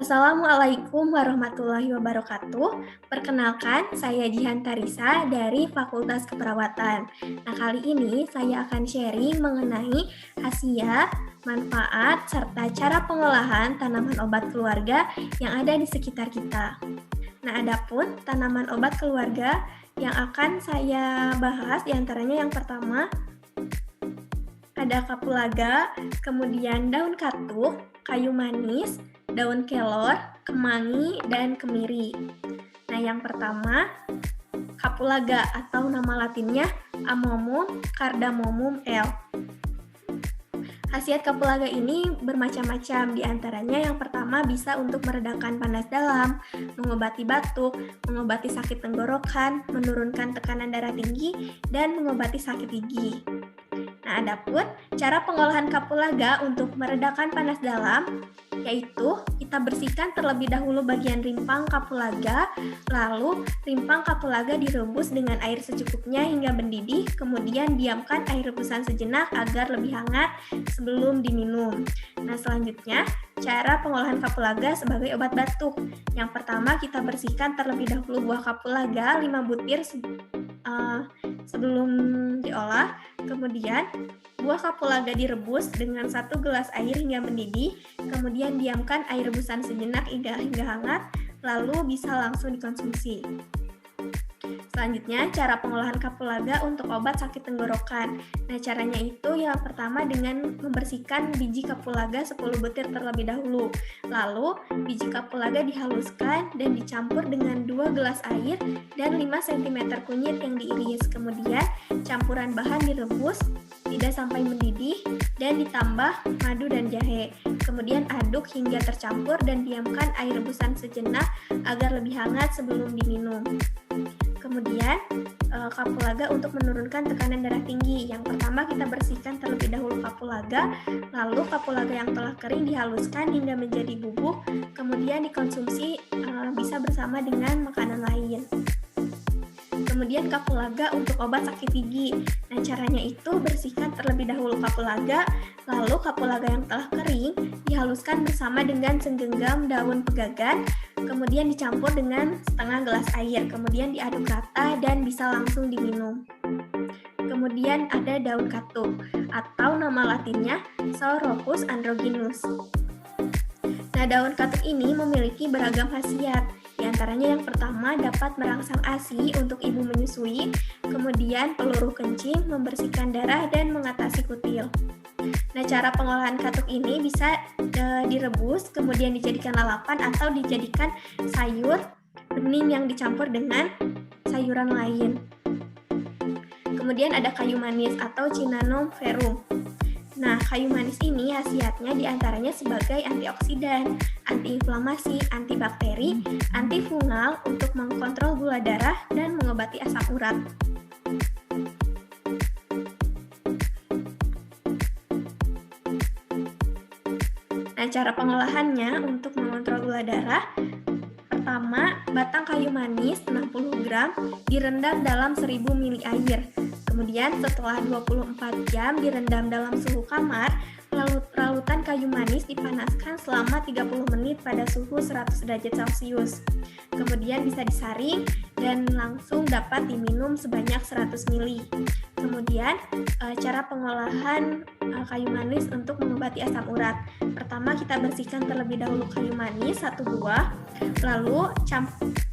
Assalamualaikum warahmatullahi wabarakatuh. Perkenalkan, saya Jihan Tarisa dari Fakultas Keperawatan. Nah, kali ini saya akan sharing mengenai khasiat, manfaat, serta cara pengolahan tanaman obat keluarga yang ada di sekitar kita. Nah, adapun tanaman obat keluarga yang akan saya bahas diantaranya yang pertama ada kapulaga, kemudian daun katuk, kayu manis, daun kelor, kemangi, dan kemiri. Nah, yang pertama, kapulaga atau nama latinnya Amomum cardamomum L. Khasiat kapulaga ini bermacam-macam, diantaranya yang pertama bisa untuk meredakan panas dalam, mengobati batuk, mengobati sakit tenggorokan, menurunkan tekanan darah tinggi, dan mengobati sakit gigi. Nah, adapun cara pengolahan kapulaga untuk meredakan panas dalam, yaitu kita bersihkan terlebih dahulu bagian rimpang kapulaga, lalu rimpang kapulaga direbus dengan air secukupnya hingga mendidih, kemudian diamkan air rebusan sejenak agar lebih hangat sebelum diminum. Nah, selanjutnya cara pengolahan kapulaga sebagai obat batuk. Yang pertama kita bersihkan terlebih dahulu buah kapulaga 5 butir sebelum diolah. Kemudian buah kapulaga direbus dengan 1 gelas air hingga mendidih, kemudian diamkan air rebusan sejenak hingga hangat, lalu bisa langsung dikonsumsi. Selanjutnya, cara pengolahan kapulaga untuk obat sakit tenggorokan. Nah, caranya itu yang pertama dengan membersihkan biji kapulaga 10 butir terlebih dahulu. Lalu, biji kapulaga dihaluskan dan dicampur dengan 2 gelas air dan 5 cm kunyit yang diiris. Kemudian, campuran bahan direbus tidak sampai mendidih dan ditambah madu dan jahe. Kemudian aduk hingga tercampur dan diamkan air rebusan sejenak agar lebih hangat sebelum diminum. Kemudian kapulaga untuk menurunkan tekanan darah tinggi. Yang pertama kita bersihkan terlebih dahulu kapulaga, lalu kapulaga yang telah kering dihaluskan hingga menjadi bubuk, kemudian dikonsumsi bisa bersama dengan makanan lain. Kemudian kapulaga untuk obat sakit gigi. Nah, caranya itu bersihkan terlebih dahulu kapulaga, lalu kapulaga yang telah kering dihaluskan bersama dengan segenggam daun pegagan, kemudian dicampur dengan setengah gelas air, kemudian diaduk rata dan bisa langsung diminum. Kemudian ada daun katuk atau nama latinnya Saurochus androgynus. Nah, daun katuk ini memiliki beragam khasiat. Di antaranya yang pertama dapat merangsang ASI untuk ibu menyusui, kemudian peluruh kencing, membersihkan darah, dan mengatasi kutil. Nah, cara pengolahan katuk ini bisa direbus, kemudian dijadikan lalapan atau dijadikan sayur bening yang dicampur dengan sayuran lain. Kemudian ada kayu manis atau Cinnamomum verum. Nah, kayu manis ini khasiatnya diantaranya sebagai antioksidan, antiinflamasi, antibakteri, antifungal untuk mengkontrol gula darah, dan mengobati asam urat. Nah, cara pengolahannya untuk mengontrol gula darah, pertama, batang kayu manis 60 gram direndam dalam 1000 ml air. Kemudian setelah 24 jam direndam dalam suhu kamar, larutan kayu manis dipanaskan selama 30 menit pada suhu 100 derajat Celcius. Kemudian bisa disaring dan langsung dapat diminum sebanyak 100 ml. Kemudian cara pengolahan kayu manis untuk mengobati asam urat. Pertama kita bersihkan terlebih dahulu kayu manis 1 buah, lalu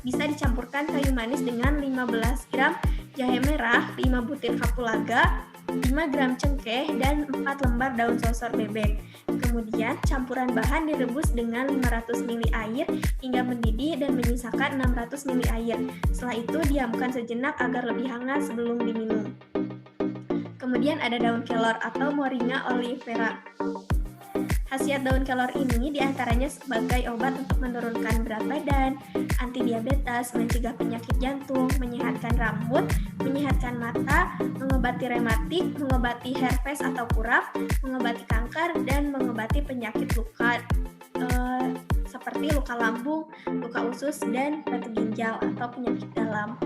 bisa dicampurkan kayu manis dengan 15 gram jahe merah, 5 butir kapulaga, 5 gram cengkeh, dan 4 lembar daun sosor bebek. Kemudian campuran bahan direbus dengan 500 ml air hingga mendidih dan menyisakan 600 ml air. Setelah itu diamkan sejenak agar lebih hangat sebelum diminum. Kemudian ada daun kelor atau Moringa oleifera. Khasiat daun kelor ini diantaranya sebagai obat untuk menurunkan berat badan, anti diabetes, mencegah penyakit jantung, menyehatkan rambut, menyehatkan mata, mengobati rematik, mengobati herpes atau kurap, mengobati kanker, dan mengobati penyakit luka seperti luka lambung, luka usus, dan batu ginjal atau penyakit dalam.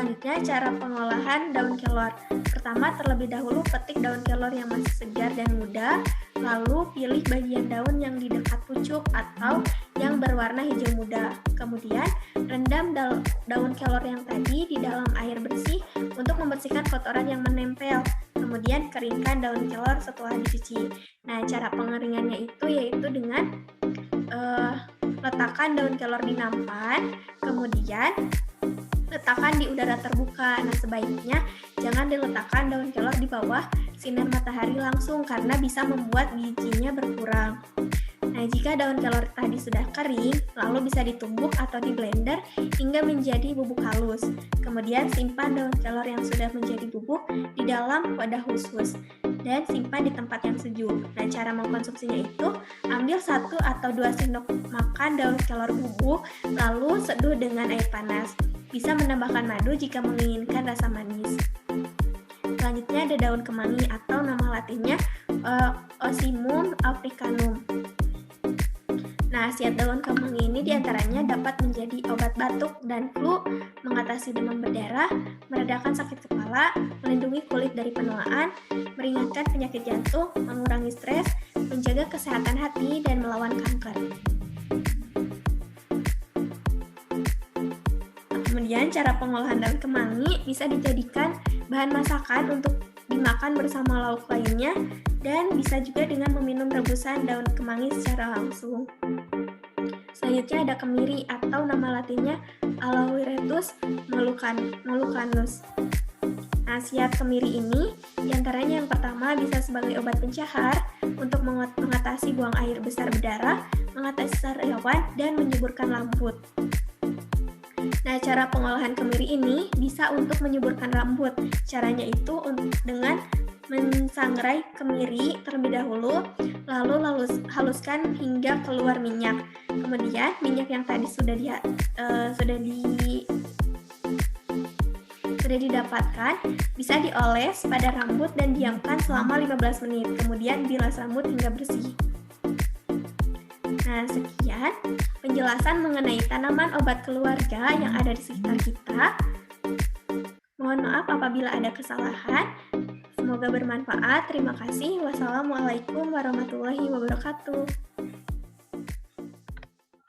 Selanjutnya, cara pengolahan daun kelor. Pertama, terlebih dahulu petik daun kelor yang masih segar dan muda, lalu pilih bagian daun yang di dekat pucuk atau yang berwarna hijau muda. Kemudian, rendam daun kelor yang tadi di dalam air bersih untuk membersihkan kotoran yang menempel. Kemudian, keringkan daun kelor setelah dicuci. Nah, cara pengeringannya itu yaitu dengan letakkan daun kelor di nampan, kemudian letakkan di udara terbuka. Nah, sebaiknya jangan diletakkan daun kelor di bawah sinar matahari langsung karena bisa membuat giginya berkurang. Nah, jika daun kelor tadi sudah kering, lalu bisa ditumbuk atau di blender hingga menjadi bubuk halus. Kemudian simpan daun kelor yang sudah menjadi bubuk di dalam wadah khusus dan simpan di tempat yang sejuk. Nah, cara mengkonsumsinya itu ambil 1 atau 2 sendok makan daun kelor bubuk, lalu seduh dengan air panas. Bisa menambahkan madu jika menginginkan rasa manis. Selanjutnya ada daun kemangi atau nama latinnya Ocimum africanum. Nah, khasiat daun kemangi ini diantaranya dapat menjadi obat batuk dan flu, mengatasi demam berdarah, meredakan sakit kepala, melindungi kulit dari penuaan, meringankan penyakit jantung, mengurangi stres, menjaga kesehatan hati, dan melawan kanker. Kemudian cara pengolahan daun kemangi bisa dijadikan bahan masakan untuk dimakan bersama lauk lainnya dan bisa juga dengan meminum rebusan daun kemangi secara langsung. Selanjutnya ada kemiri atau nama latinnya Aloe-Rhetus molucanus. Khasiat kemiri ini diantaranya yang pertama bisa sebagai obat pencahar untuk mengatasi buang air besar berdarah, mengatasi sariawan, dan menyuburkan rambut. Nah, cara pengolahan kemiri ini bisa untuk menyuburkan rambut. Caranya itu dengan mensangrai kemiri terlebih dahulu, lalu haluskan hingga keluar minyak. Kemudian minyak yang tadi sudah didapatkan bisa dioles pada rambut dan diamkan selama 15 menit. Kemudian bilas rambut hingga bersih. Nah, sekian penjelasan mengenai tanaman obat keluarga yang ada di sekitar kita. Mohon maaf apabila ada kesalahan. Semoga bermanfaat. Terima kasih. Wassalamualaikum warahmatullahi wabarakatuh.